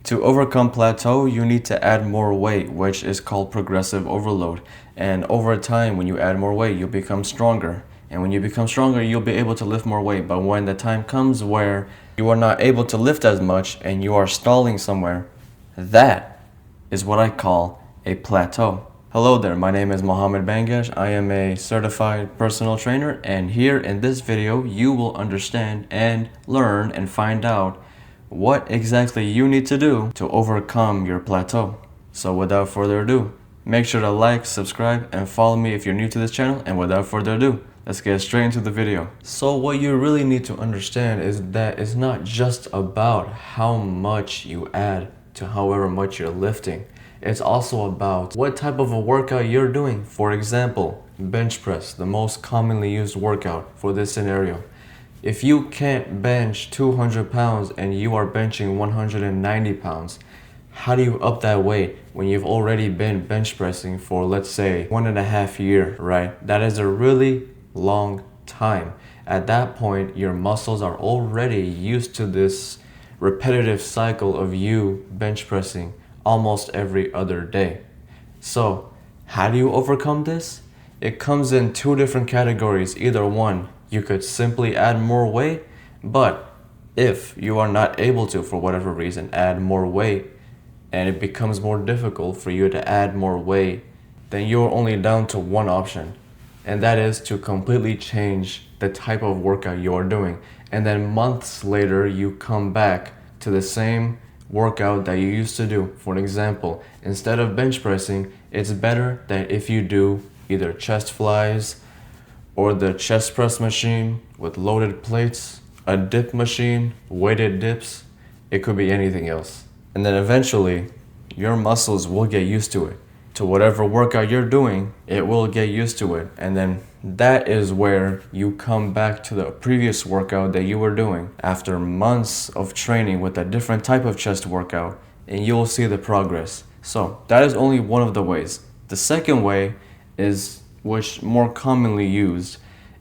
To overcome plateau, you need to add more weight, which is called progressive overload. And over time, when you add more weight, you'll become stronger. And when you become stronger, you'll be able to lift more weight. But when the time comes where you are not able to lift as much and you are stalling somewhere, that is what I call a plateau. Hello there, my name is Mohammed Bangash. I am a certified personal trainer, and here in this video, you will understand and learn and find out what exactly you need to do to overcome your plateau. So without further ado, make sure to like, subscribe, and follow me if you're new to this channel. And without further ado, let's get straight into the video. So what you really need to understand is that it's not just about how much you add to however much you're lifting. It's also about what type of a workout you're doing. For example, bench press, the most commonly used workout for this scenario. If you can't bench 200 pounds and you are benching 190 pounds, how do you up that weight when you've already been bench pressing for, let's say, 1.5 years, right? That is a really long time. At that point, your muscles are already used to this repetitive cycle of you bench pressing almost every other day. So, how do you overcome this? It comes in two different categories. Either one, you could simply add more weight, but if you are not able to, for whatever reason, add more weight, and it becomes more difficult for you to add more weight, then you're only down to one option, and that is to completely change the type of workout you're doing. And then months later, you come back to the same workout that you used to do. For example, instead of bench pressing, it's better that if you do either chest flies or the chest press machine with loaded plates, a dip machine, weighted dips, it could be anything else. And then eventually, your muscles will get used to it. To whatever workout you're doing, it will get used to it. And then that is where you come back to the previous workout that you were doing after months of training with a different type of chest workout, and you'll see the progress. So that is only one of the ways. The second way is, which more commonly used,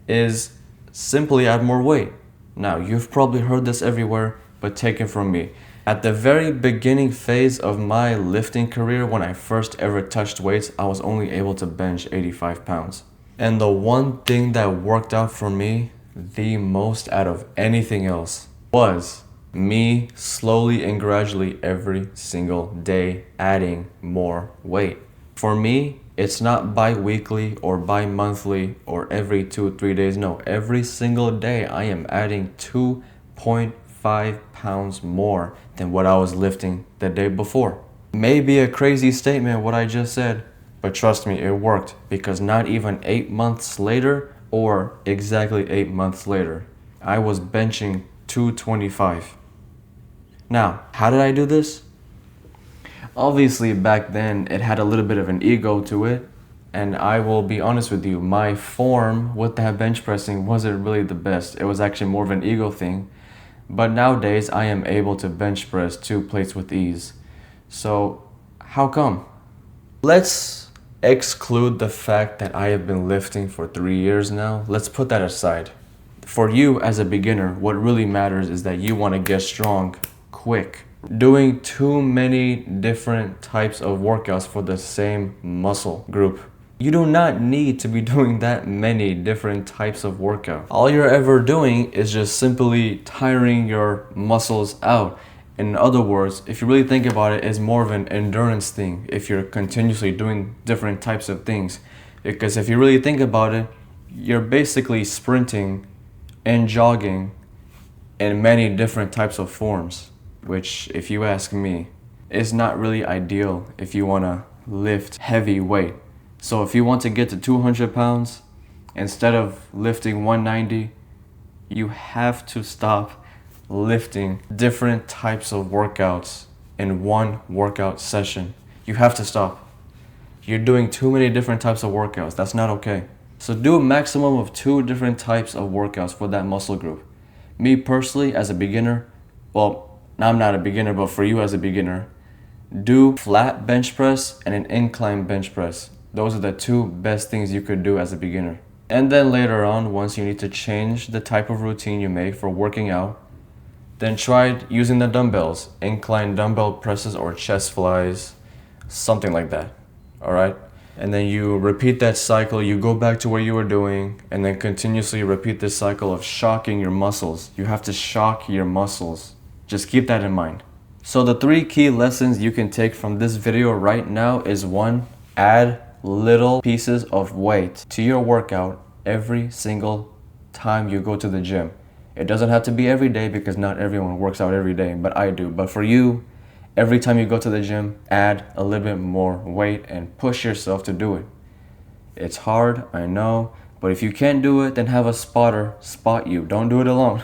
is simply add more weight. Now, you've probably heard this everywhere, but take it from me. At the very beginning phase of my lifting career, when I first ever touched weights, I was only able to bench 85 pounds. And the one thing that worked out for me the most out of anything else was me slowly and gradually every single day adding more weight. For me, it's not bi-weekly or bi-monthly or every 2-3 days. No, every single day I am adding 2.5 pounds more than what I was lifting the day before. Maybe a crazy statement what I just said, but trust me, it worked, because not even 8 months later, or exactly 8 months later, I was benching 225. Now, how did I do this? Obviously, back then, it had a little bit of an ego to it, and I will be honest with you, my form with that bench pressing wasn't really the best. It was actually more of an ego thing. But nowadays, I am able to bench press 2 plates with ease. So, how come? Let's exclude the fact that I have been lifting for 3 years now. Let's put that aside. For you as a beginner, what really matters is that you want to get strong quick. Doing too many different types of workouts for the same muscle group. You do not need to be doing that many different types of workout. All you're ever doing is just simply tiring your muscles out. In other words, if you really think about it, it's more of an endurance thing if you're continuously doing different types of things. Because if you really think about it, you're basically sprinting and jogging in many different types of forms, which, if you ask me, is not really ideal if you want to lift heavy weight. So if you want to get to 200 pounds, instead of lifting 190, you have to stop lifting different types of workouts in one workout session. You have to stop. You're doing too many different types of workouts. That's not okay. So do a maximum of 2 different types of workouts for that muscle group. Me personally, as a beginner, well, I'm not a beginner, but for you as a beginner, do flat bench press and an incline bench press. Those are the 2 best things you could do as a beginner. And then later on, once you need to change the type of routine you make for working out, Then try using the dumbbells, incline dumbbell presses or chest flies, something like that. All right? And then you repeat that cycle, you go back to what you were doing, and then continuously repeat this cycle of shocking your muscles. You have to shock your muscles. Just keep that in mind. So the 3 key lessons you can take from this video right now is 1, add little pieces of weight to your workout every single time you go to the gym. It doesn't have to be every day because not everyone works out every day, but I do. But for you, every time you go to the gym, add a little bit more weight and push yourself to do it. It's hard, I know, but if you can't do it, then have a spotter spot you. Don't do it alone.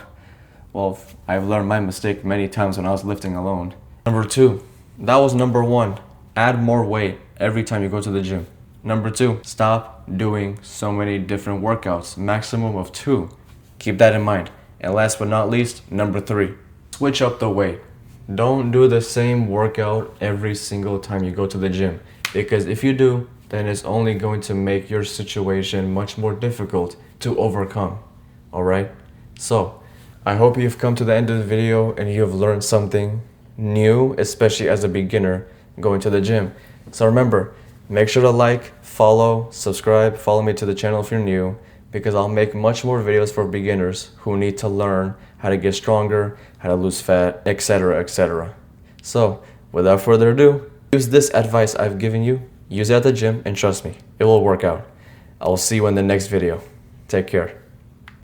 Well, I've learned my mistake many times when I was lifting alone. Number 2, that was number 1. Add more weight every time you go to the gym. Number 2, stop doing so many different workouts, maximum of 2. Keep that in mind. And last but not least, number 3, switch up the weight. Don't do the same workout every single time you go to the gym, because if you do, then it's only going to make your situation much more difficult to overcome. Alright? So, I hope you've come to the end of the video and you've learned something new, especially as a beginner going to the gym. So remember, make sure to like, follow, subscribe, follow me to the channel if you're new, because I'll make much more videos for beginners who need to learn how to get stronger, how to lose fat, etc., etc. So, without further ado, use this advice I've given you, use it at the gym, and trust me, it will work out. I will see you in the next video. Take care.